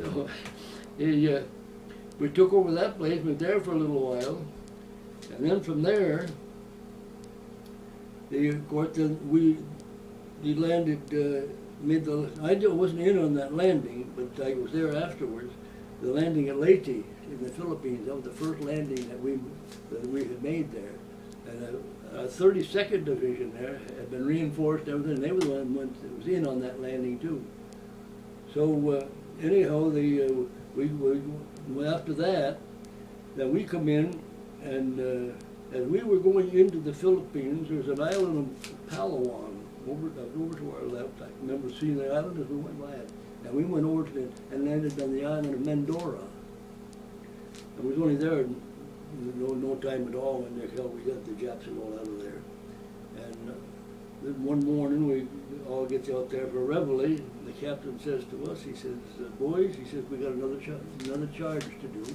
So he, we took over that place, we were there for a little while, and then from there, of course, then we landed, I wasn't in on that landing, but I was there afterwards. The landing at Leyte in the Philippines, that was the first landing that we had made there. And our 32nd Division there had been reinforced and everything. They were the one that was in on that landing too. So anyhow, after that, then we come in, and as we were going into the Philippines, there's an island of Palawan over to our left. I remember seeing the island as we went by it. And we went over to it and landed on the island of Mendora. And we was only there no time at all, and hell, we got the Japs all out of there. And then one morning we all gets out there for a reveille. The captain says to us, he says, boys, he says, we got another charge to do.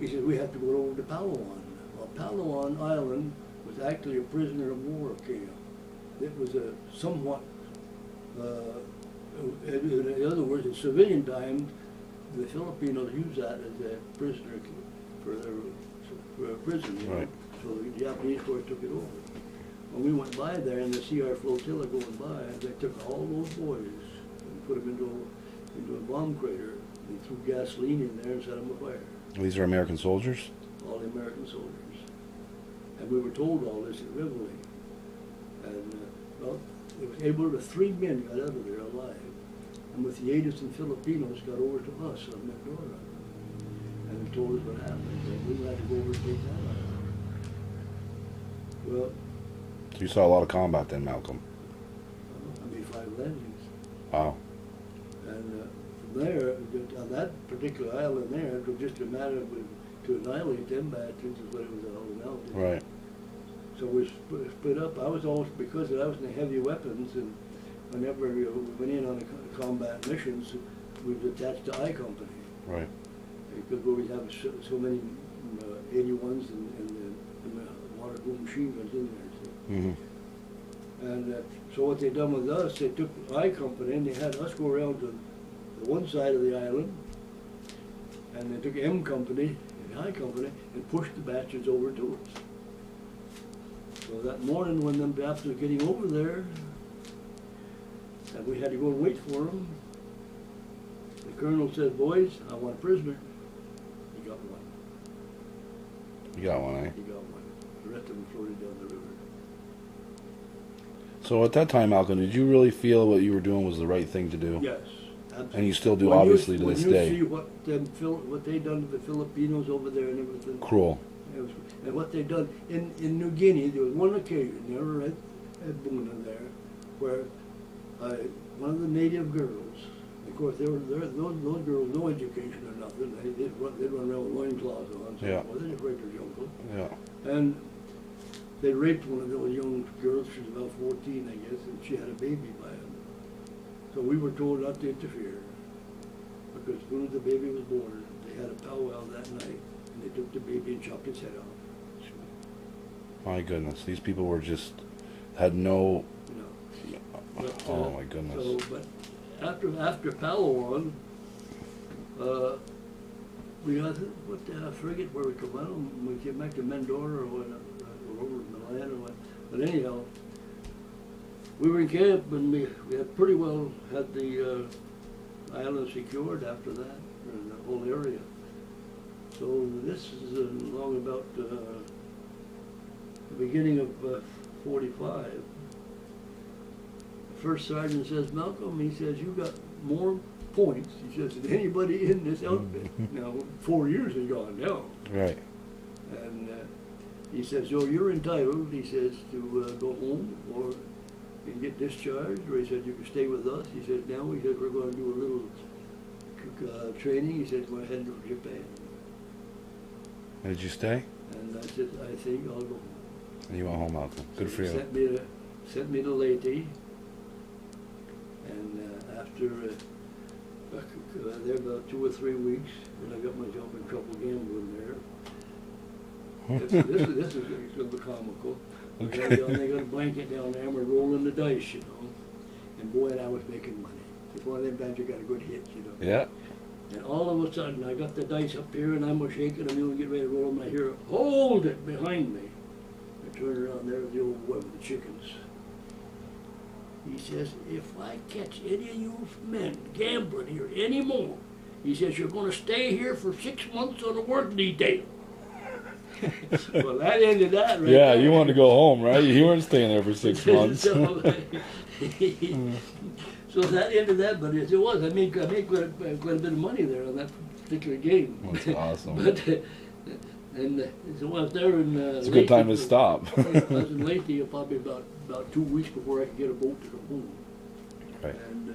He says, we have to go over to Palawan. Well, Palawan Island was actually a prisoner of war camp. It was a somewhat, in other words, in civilian times, the Filipinos used that as a prisoner for a prison. You know? Right. So the Japanese, of course, took it over. When we went by there and they see our flotilla going by, they took all those boys and put them into a bomb crater. They threw gasoline in there and set them afire. These are American soldiers? All the American soldiers. And we were told all this at Reveille. And, well, it was able to 3 men got out of there alive. And with the aid of some Filipinos, got over to us on Mendora. And they told us what happened. And we had to go over and take that island. Well, So you saw a lot of combat then, Malcolm? I made 5 landings. Wow. And from there, on that particular island there, it was just a matter of to annihilate them bastards is what it was all about. Right. So we split up. I was always, because I was in the heavy weapons, and whenever we went in on the combat missions, we was attached to I Company. Right. Because we have so many 81s and water-cooled machine guns in there. So. Mm-hmm. And so what they done with us, they took I Company and they had us go around to the one side of the island, and they took M Company and I Company and pushed the bastards over to us. So that morning when them bastards were getting over there, and we had to go and wait for them, the colonel said, boys, I want a prisoner. He got one. You got one, eh? He got one. The rest of them floated down the river. So at that time, Malcolm, did you really feel what you were doing was the right thing to do? Yes, absolutely. And you still do, When obviously, to this day. When you see what they done to the Filipinos over there and everything. Cruel. And what they done in New Guinea, there was one occasion, there were at Buna there, where one of the native girls, of course, those girls, no education or nothing, they'd run around with loincloths on, so Yeah. they just raped their uncle. Yeah. And they raped one of those young girls, she was about 14, I guess, and she had a baby by him. So we were told not to interfere, because as soon as the baby was born, they had a powwow that night, and they took the baby and chopped its head off. My goodness, these people were just, had no, You know. But, oh my goodness. So, but after Palawan, we got, I forget where we come out, we came back to Mendora or what, or over to Milan or what. But anyhow, we were in camp and we had pretty well had the island secured after that, or the whole area. So this is along about the beginning of 45. The first sergeant says, Malcolm, he says, you got more points, he says, than anybody in this outfit. Now, 4 years has gone now. Right. And he says, so you're entitled, he says, to go home or and get discharged, or he said, you can stay with us. He said, now he said, we're going to do a little training. He said, we're heading to Japan. Did you stay? And I said, I think I'll go home. And you went home, Malcolm. Good So for he you. Sent me to Leyte, and after there about 2 or 3 weeks, and I got myself in trouble gambling there. This is sort of comical. Okay. They got a blanket down there, and we're rolling the dice, you know. And boy, I was making money. It's one of them times you got a good hit, you know. Yeah. And all of a sudden, I got the dice up here, and I'm shaking, I'm going to get ready to roll them. I hear, hold it, behind me. I turn around, there's the old boy with the chickens. He says, if I catch any of you men gambling here anymore, he says, you're going to stay here for 6 months on a work detail. Well, that ended that right Yeah, there. you wanted to go home, right? You weren't staying there for 6 months. So that ended that, but it was. I made quite a bit of money there on that particular game. That's awesome. But so I was there in. It's a good time to stop. I was in Leyte probably about 2 weeks before I could get a boat to come home. Right. And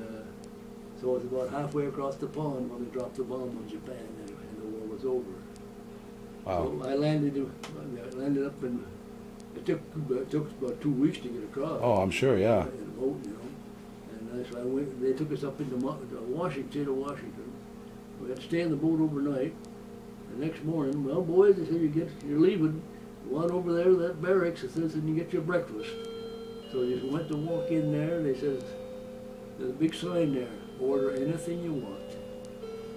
so it was about halfway across the pond when they dropped the bomb on Japan, and the war was over. Wow. So I landed up in. It took about 2 weeks to get across. Oh, I'm sure, yeah. In a boat, you know. And so I went. They took us up into Washington, state of Washington. We had to stay in the boat overnight. The next morning, well, boys, they said you're leaving. Go on over there to that barracks, it says, and you get your breakfast. So you just went to walk in there. They said, there's a big sign there. Order anything you want.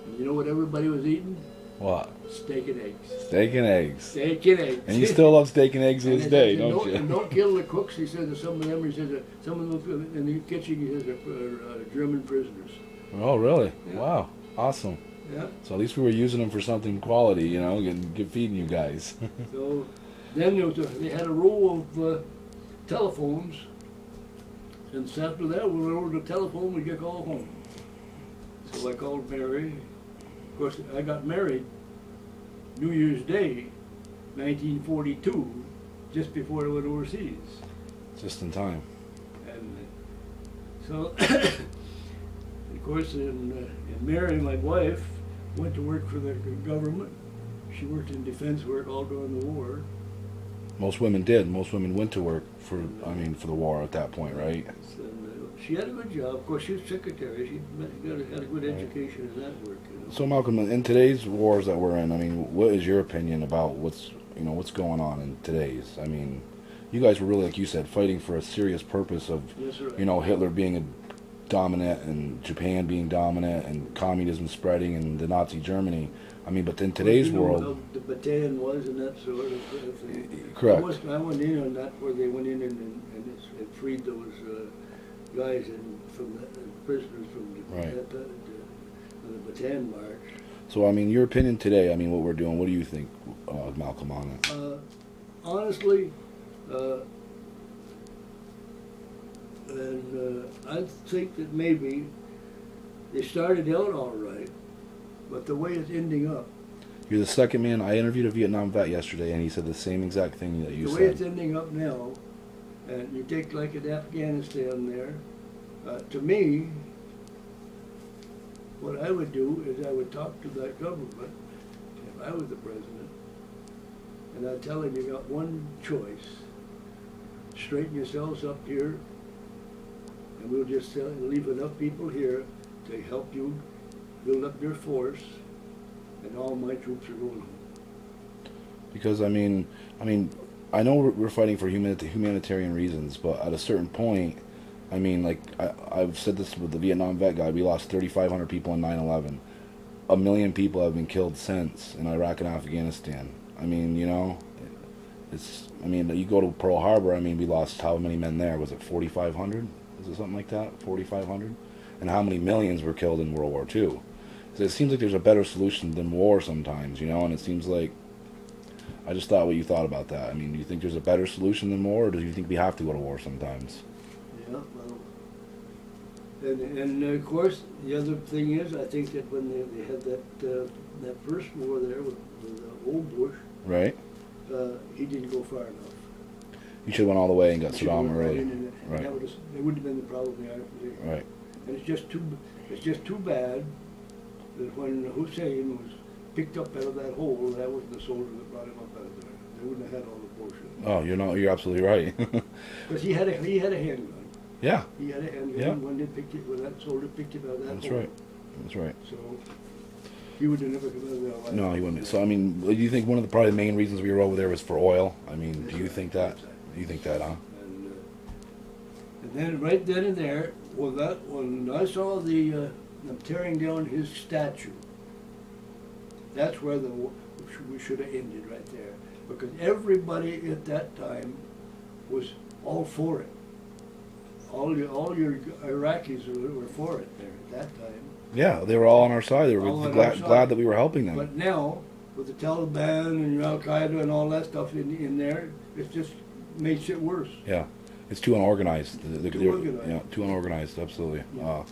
And you know what everybody was eating? What? Steak and eggs. Steak and eggs. Steak and eggs. And you still love steak and eggs to this day, don't you? And don't kill the cooks. He said that some of them, he said that some of them in the kitchen, he says, are German prisoners. Oh, really? Yeah. Wow. Awesome. Yeah. So at least we were using them for something quality, you know, and feeding you guys. So then they had a row of telephones, and so after that we went over to the telephone, we get called home. So I called Mary. Of course, I got married New Year's Day, 1942, just before I went overseas. Just in time. And so, of course, and Mary, my wife, went to work for the government. She worked in defense work all during the war. Most women did. Most women went to work for the war at that point, right? And, she had a good job. Of course, she was secretary. She had a good education in that work. You know? So Malcolm, in today's wars that we're in, I mean, what is your opinion about what's going on in today's? I mean, you guys were really, like you said, fighting for a serious purpose of, Yes, right. Hitler being a dominant and Japan being dominant and communism spreading and the Nazi Germany. I mean, but in today's world, how the battalion was and that sort of thing. correct. I went in on that where they went in and freed those guys from the prisoners from the battalion march. So I mean, your opinion today. I mean, what we're doing. What do you think, Malcolm, on it? Honestly, I think that maybe they started out all right, but the way it's ending up. You're the second man. I interviewed a Vietnam vet yesterday, and he said the same exact thing that you said. The way it's ending up now, and you take like in Afghanistan there, to me, what I would do is I would talk to that government, if I was the president, and I'd tell him, you got one choice. Straighten yourselves up here, and we'll just leave enough people here to help you build up your force, and all my troops are going home. Because I mean, I know we're fighting for humanitarian reasons, but at a certain point, I mean, like I've said this with the Vietnam vet guy, we lost 3,500 people in 9/11. 1 million people have been killed since in Iraq and Afghanistan. I mean, you go to Pearl Harbor. I mean, we lost how many men there? Was it 4,500? Was it something like that? 4,500? And how many millions were killed in World War II? So it seems like there's a better solution than war sometimes, and it seems like, I just thought what you thought about that. I mean, do you think there's a better solution than war, or do you think we have to go to war sometimes? Yeah, well, and of course, the other thing is, I think that when they had that first war there with old Bush, right? He didn't go far enough. You should have went all the way and got Saddam right early. Right. That wouldn't have been the problem there. Right. And it's just too bad that when Hussein was picked up out of that hole, that wasn't the soldier that brought him up out of there. They wouldn't have had all the bullshit. Oh, you're absolutely right. Because he had a handgun. Yeah. He had a handgun. Yeah. When that soldier picked him out of that That's hole. right. That's right. So he would have never come out of there alive. No, he wouldn't. So I mean, do you think one of the probably main reasons we were over there was for oil? I mean, do you think that? Exactly. Do you think that, huh? And then right then and there, Well, that, when I saw them tearing down his statue, that's where we should have ended right there. Because everybody at that time was all for it. All your Iraqis were for it there at that time. Yeah, they were all on our side. They were All on our glad, side. glad that we were helping them. But now, with the Taliban and Al Qaeda and all that stuff in there, it just makes it worse. Yeah, it's too unorganized. Too organized. Yeah, too unorganized. Absolutely. Yeah.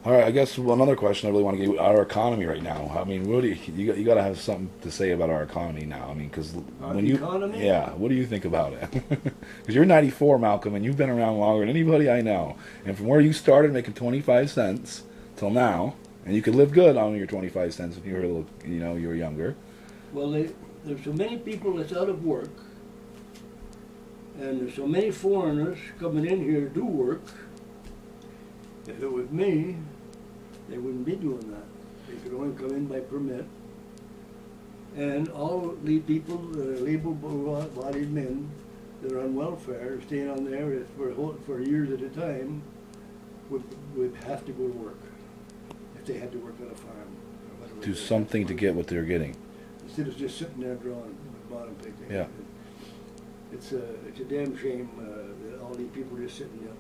All right, I guess another question I really want to get our economy right now. I mean, what do you got to have something to say about our economy now? I mean, because when economy? yeah, what do you think about it? Because you're 94, Malcolm, and you've been around longer than anybody I know. And from where you started making 25 cents till now, and you could live good on your 25 cents if you were a little, you were younger. Well, there's so many people that's out of work, and there's so many foreigners coming in here to do work. If it was me, they wouldn't be doing that. They could only come in by permit. And all the people that are able-bodied men that are on welfare, staying on there for years at a time, would have to go to work if they had to work on a farm. Or whatever. Do something to get what they're getting. Instead of just sitting there drawing bottom picking. Yeah. It's a damn shame that all these people are just sitting there.